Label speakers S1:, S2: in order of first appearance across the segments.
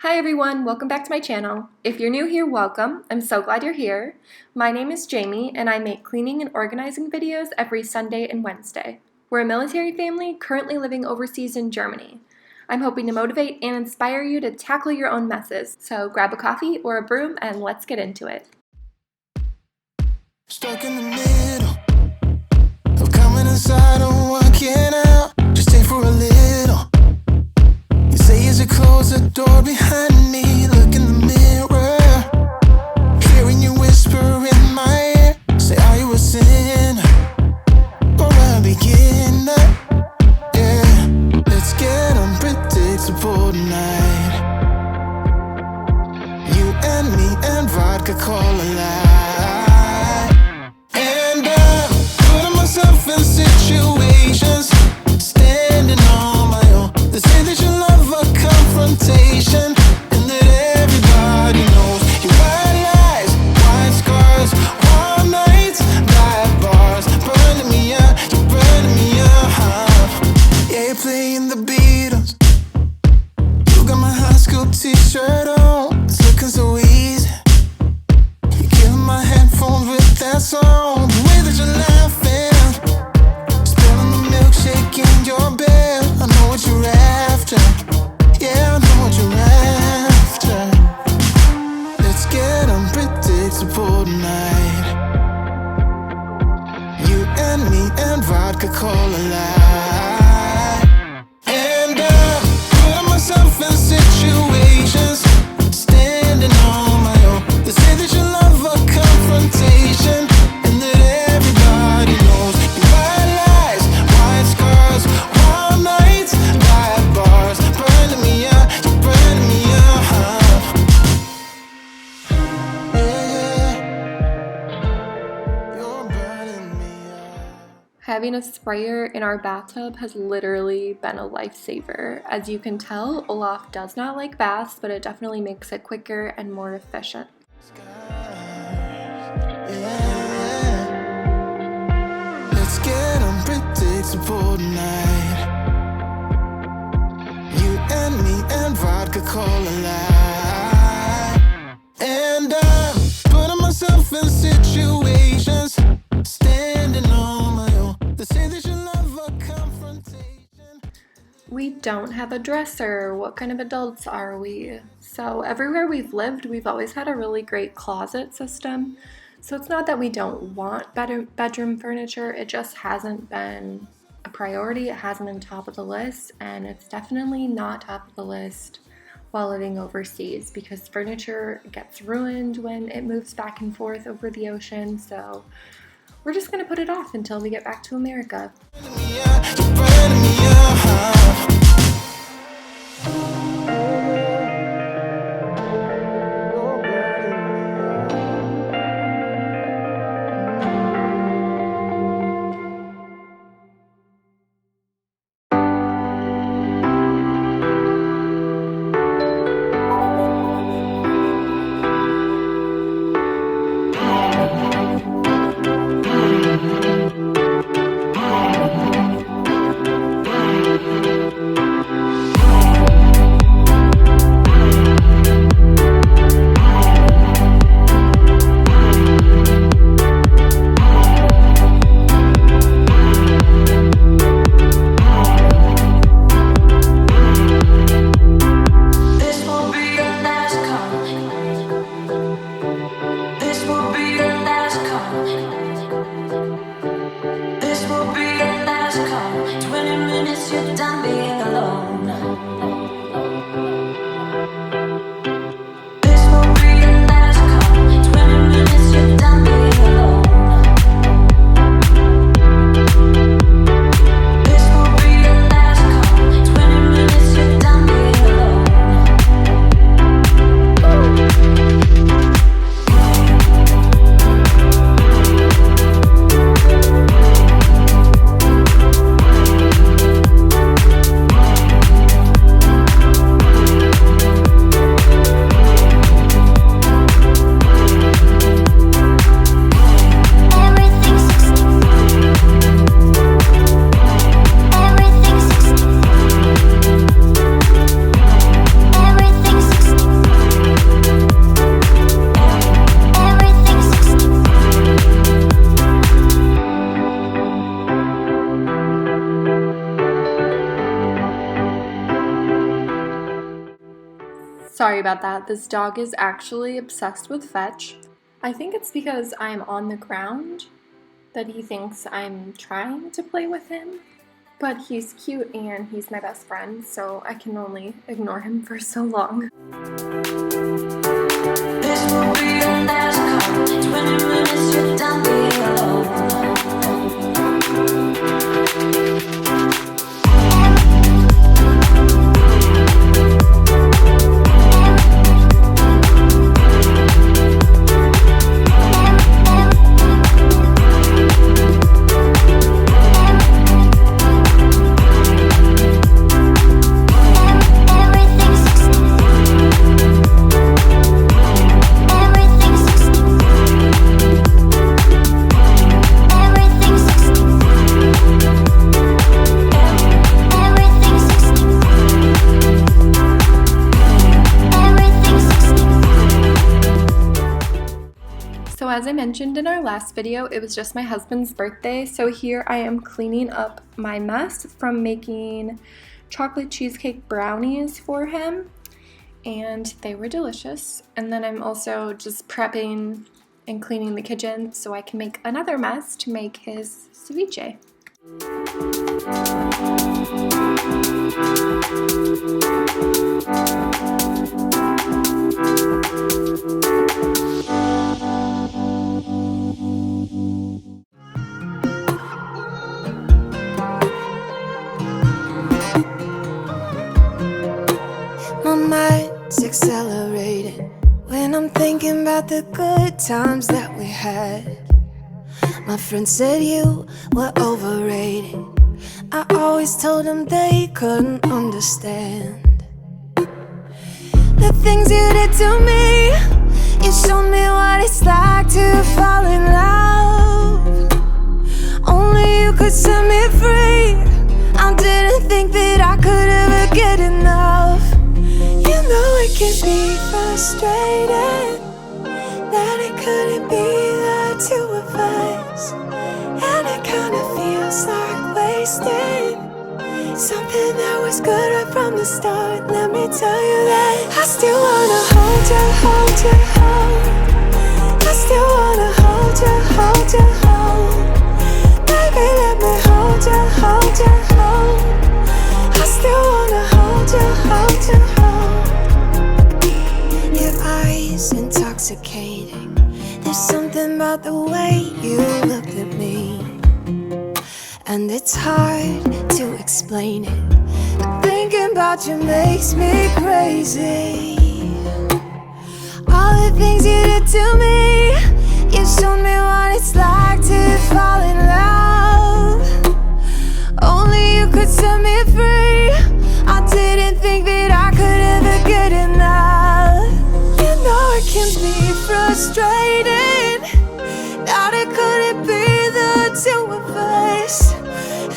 S1: Hi everyone, welcome back to my channel. If you're new here, welcome. I'm so glad you're here. My name is Jamie and I make cleaning and organizing videos every Sunday and Wednesday. We're a military family currently living overseas in Germany. I'm hoping to motivate and inspire you to tackle your own messes. So grab a coffee or a broom and let's get into it.
S2: Stuck in the middle of coming inside and walking out. Just stay for a little. You say as you close the door behind me, look in the mirror, hearing you whisper in my ear. Say, are you a sinner or a beginner? Yeah, let's get unpredictable tonight. You and me and vodka cola light. And I'm putting myself in situations, standing on my own. They say that you love a confrontation, and that everybody knows your white lies, white scars, warm nights, black bars, burning me up, you're burning me up. Yeah, you're playing the Beatles. You got my high school t-shirt on, it's looking so easy. You kill my headphones with that song. The way that you're laughing, spilling the milkshake in your bed. I know what you're after. Yeah, I know what you're after. Let's get unpredictable tonight. You and me and vodka cola light. And I'm putting myself in situations, standing on my own. They say that you love a confrontation, and that everybody knows your white lies, white scars, warm nights, black bars, burning me up, you're burning me up. Yeah, you're burning me up.
S1: Having a sprayer in our bathtub has literally been a lifesaver. As you can tell, Olaf does not like baths, but it definitely makes it quicker and more efficient.
S2: Let's get unpredictable tonight. You and me and vodka cola light. And I'm putting myself in situations, standing on my own. They say that you love a confrontation.
S1: We don't have a dresser. What kind of adults are we? So everywhere we've lived, we've always had a really great closet system. So it's not that we don't want better bedroom furniture, it just hasn't been a priority. It hasn't been top of the list, and it's definitely not top of the list while living overseas because furniture gets ruined when it moves back and forth over the ocean. So we're just gonna put it off until we get back to America.
S2: You're burning me up.
S1: Sorry about that. This dog is actually obsessed with fetch. I think it's because I'm on the ground that he thinks I'm trying to play with him. But he's cute and he's my best friend, so I can only ignore him for so long.
S3: This will be your last call. 20 minutes, you're done below.
S1: So as I mentioned in our last video, it was just my husband's birthday, so here I am cleaning up my mess from making chocolate cheesecake brownies for him, and they were delicious. And then I'm also just prepping and cleaning the kitchen so I can make another mess to make his ceviche.
S2: My mind's accelerating when I'm thinking about the good times that we had. My friend said you were overrated. I always told them they couldn't understand the things you did to me. You showed me what it's like to fall in love. Only you could set me free. I didn't think that I could ever get enough. You know it can be frustrating that it couldn't be the two of us, and it kinda feels like wasting something that was good right from the start. Let me tell you that I still wanna hold you, hold you, hold. I still wanna hold you, hold you, hold. Baby, let me hold you, hold you, hold. I still wanna hold you, hold you, hold. Your eyes intoxicating. There's something about the way you look at me, and it's hard to explain it, but thinking about you makes me crazy. All the things you did to me, you showed me what it's like to fall in love. Only you could set me free. I didn't think that I could ever get enough. You know it can be frustrating that it couldn't be the two of us,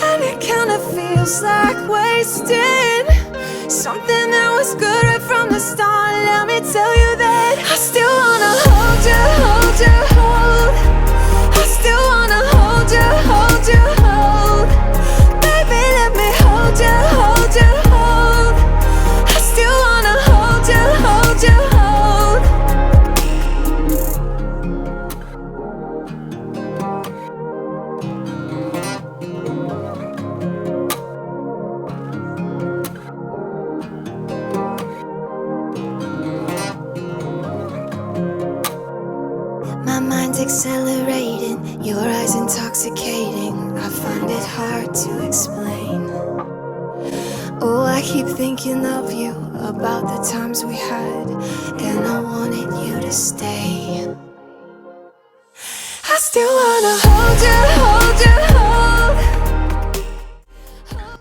S2: and it kinda feels like wasting something that was good right from the start. Let me tell you that I still wanna hold you, hold you, hold. I still wanna hold you, hold you, hold. Baby, let me hold you, hold you, hold. I still wanna hold you, hold you, hold. My mind's accelerating, your eyes intoxicating. I find it hard to explain. Oh, I keep thinking of you, about the times we had, and I wanted you to stay. I still wanna hold you, hold you, hold.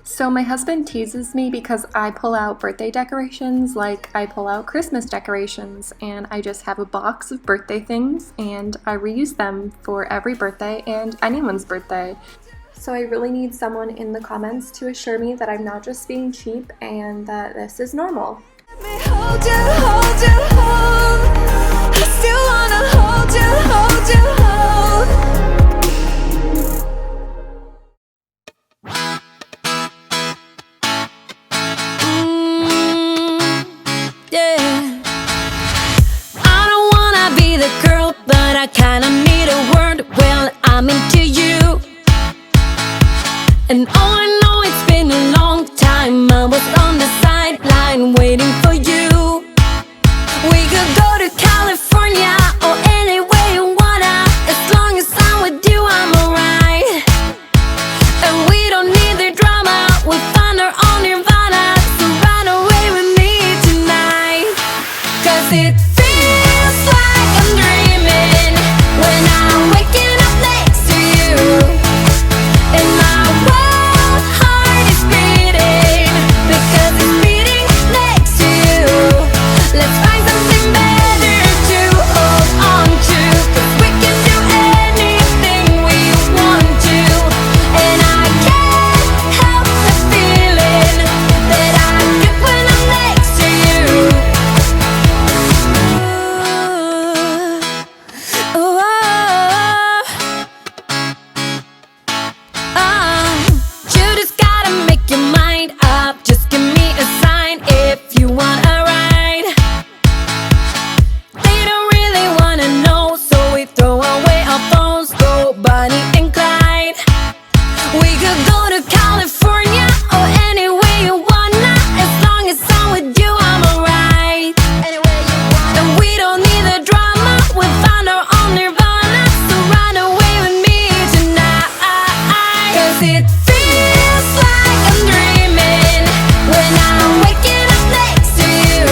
S1: So my husband teases me because I pull out birthday decorations like I pull out Christmas decorations, and I just have a box of birthday things and I reuse them for every birthday and anyone's birthday. So I really need someone in the comments to assure me that I'm not just being cheap and that this is normal.
S2: Let me hold you, hold you, hold. I still wanna hold you, hold you, hold. Yeah.
S3: I kinda need a word. Well, I'm into you. And all I know, it's been a long time. I was on the sideline waiting for you. We could go to California or anywhere you wanna. As long as I'm with you, I'm alright. And we don't need the drama, we'll find our own nirvana. So run away with me tonight. 'Cause it feels like I'm dreaming when I'm waking up next to you. And my wild heart is beating because it's beating next to you. Let's find something better to hold on to, 'cause we can do anything we want to. And I can't help the feeling that I get when I'm next to you. Ooh, you just gotta make your mind up. Just give me a sign if you want a ride. They don't really wanna know, so we throw away our phones, go Bonnie and Clyde. We could go to California or anywhere you wanna. As long as I'm with you, I'm alright. And we don't need the drama, we'll find our own nirvana. So run away with me tonight. 'Cause it feels like I'm dreaming when I'm waking up next to you.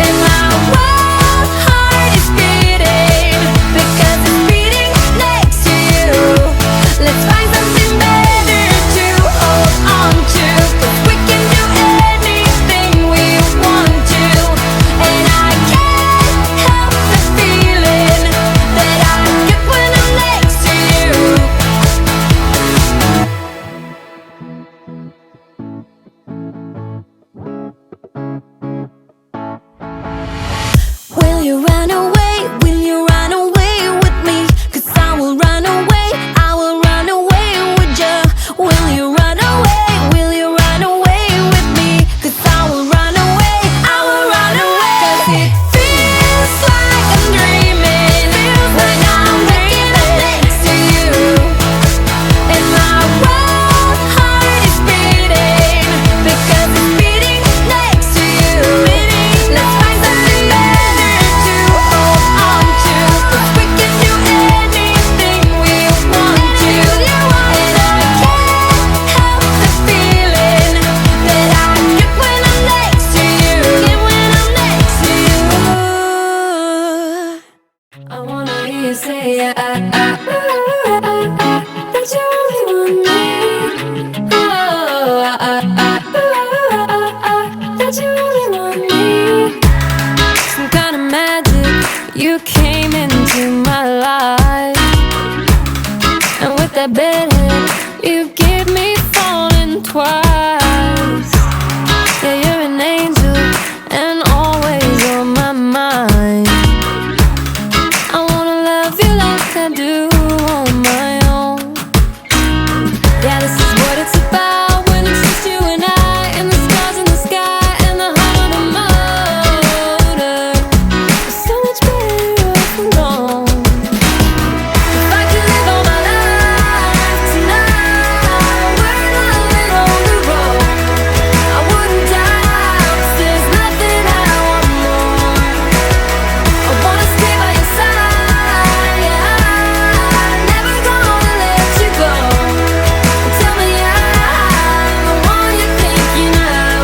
S3: And my wild heart is beating because it's beating next to you. Let's find something better to hold on to, 'cause we can do anything we want to. And I can't help the feeling that I get when I'm next to you. Will you run away? Will you run away with me? 'Cause I will run away, I will run away with you. Will you run away? Will you run away with me? 'Cause I will run away, I will run away. 'Cause it feels like I'm dreaming when I'm waking up next to you. And my wild heart is beating because it's beating next to you. Let's find something better to hold on to, 'cause we can do anything we want to. And I can't help the feeling that I get when I'm next to you. Get when I'm next to you. I wanna hear you say that you only want me. That you only want me. Some kind of magic, you came into my life. And with that bedhead, you give me falling twice. Yeah, you're an angel and always on my mind. I wanna love you like I do on my own. Yeah, this is what it's about when it's just you and I, and the stars in the sky and the heart on the motor. It's so much better off alone. If I could live all my life tonight, we're living on the road. I wouldn't die, 'cause there's nothing I want more. I wanna stay by your side, yeah. I'm never gonna let you go. Tell me I'm the one you're thinking of.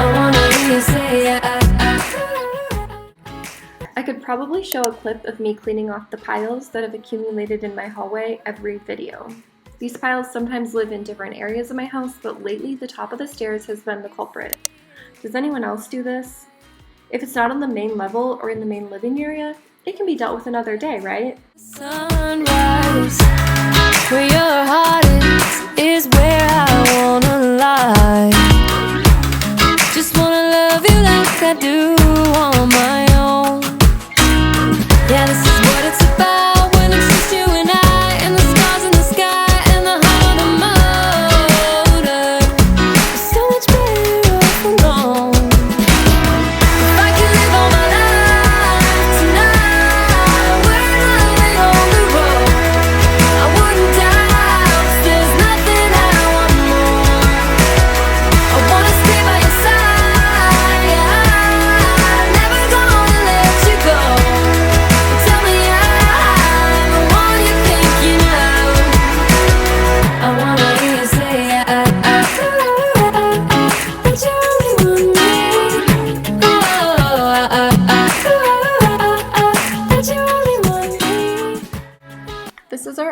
S3: I wanna hear you say
S1: I could probably show a clip of me cleaning off the piles that have accumulated in my hallway every video. These piles sometimes live in different areas of my house, but lately the top of the stairs has been the culprit. Does anyone else do this? If it's not on the main level or in the main living area, it can be dealt with another day, right?
S3: sunrise. Where your heart is where I wanna lie. Just wanna love you like I do on my own. Yeah, this is what it's about when it's just you and I, and the stars in the sky and the heart on the motor. It's so much better off alone. If I could live all my life tonight,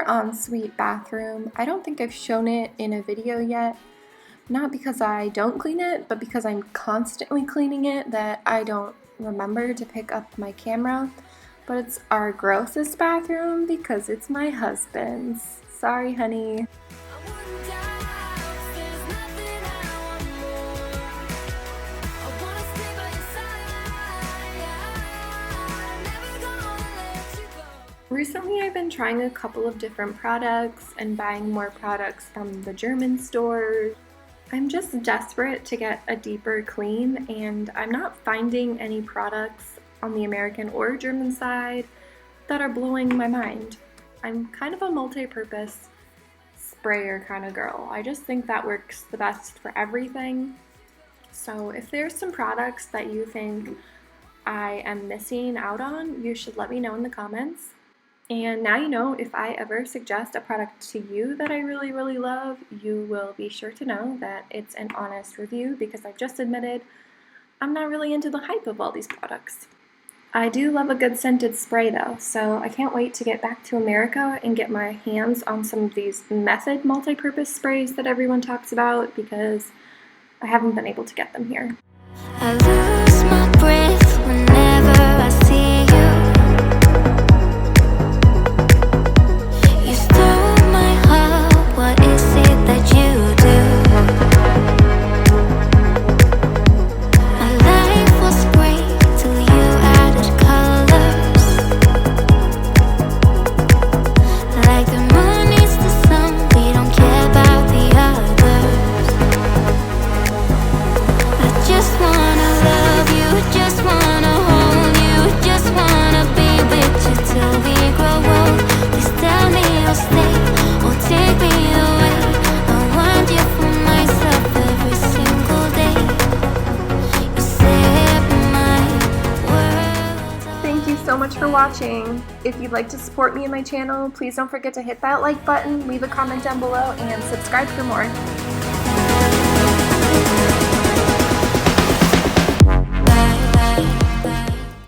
S1: ensuite bathroom, I don't think I've shown it in a video yet. Not because I don't clean it, but because I'm constantly cleaning it that I don't remember to pick up my camera. But it's our grossest bathroom because it's my husband's. Sorry, honey. Recently, I've been trying a couple of different products and buying more products from the German stores. I'm just desperate to get a deeper clean, and I'm not finding any products on the American or German side that are blowing my mind. I'm kind of a multi-purpose sprayer kind of girl. I just think that works the best for everything. So if there's some products that you think I am missing out on, you should let me know in the comments. And now you know, if I ever suggest a product to you that I really, really love, you will be sure to know that it's an honest review because I've just admitted I'm not really into the hype of all these products. I do love a good scented spray though, so I can't wait to get back to America and get my hands on some of these Method multi-purpose sprays that everyone talks about because I haven't been able to get them here.
S3: I lose my breath whenever I see you. You stole my heart, what is it that you do? My life was great till you added colors. Like the moon needs the sun, we don't care about the others. I just wanna love you, just wanna hold you, just wanna be with you till we grow old. Please tell me you'll stay or take me away. I want you for myself every single day. You set my world.
S1: Thank you so much for watching. If you'd like to support me and my channel, please don't forget to hit that like button, leave a comment down below, and subscribe for more.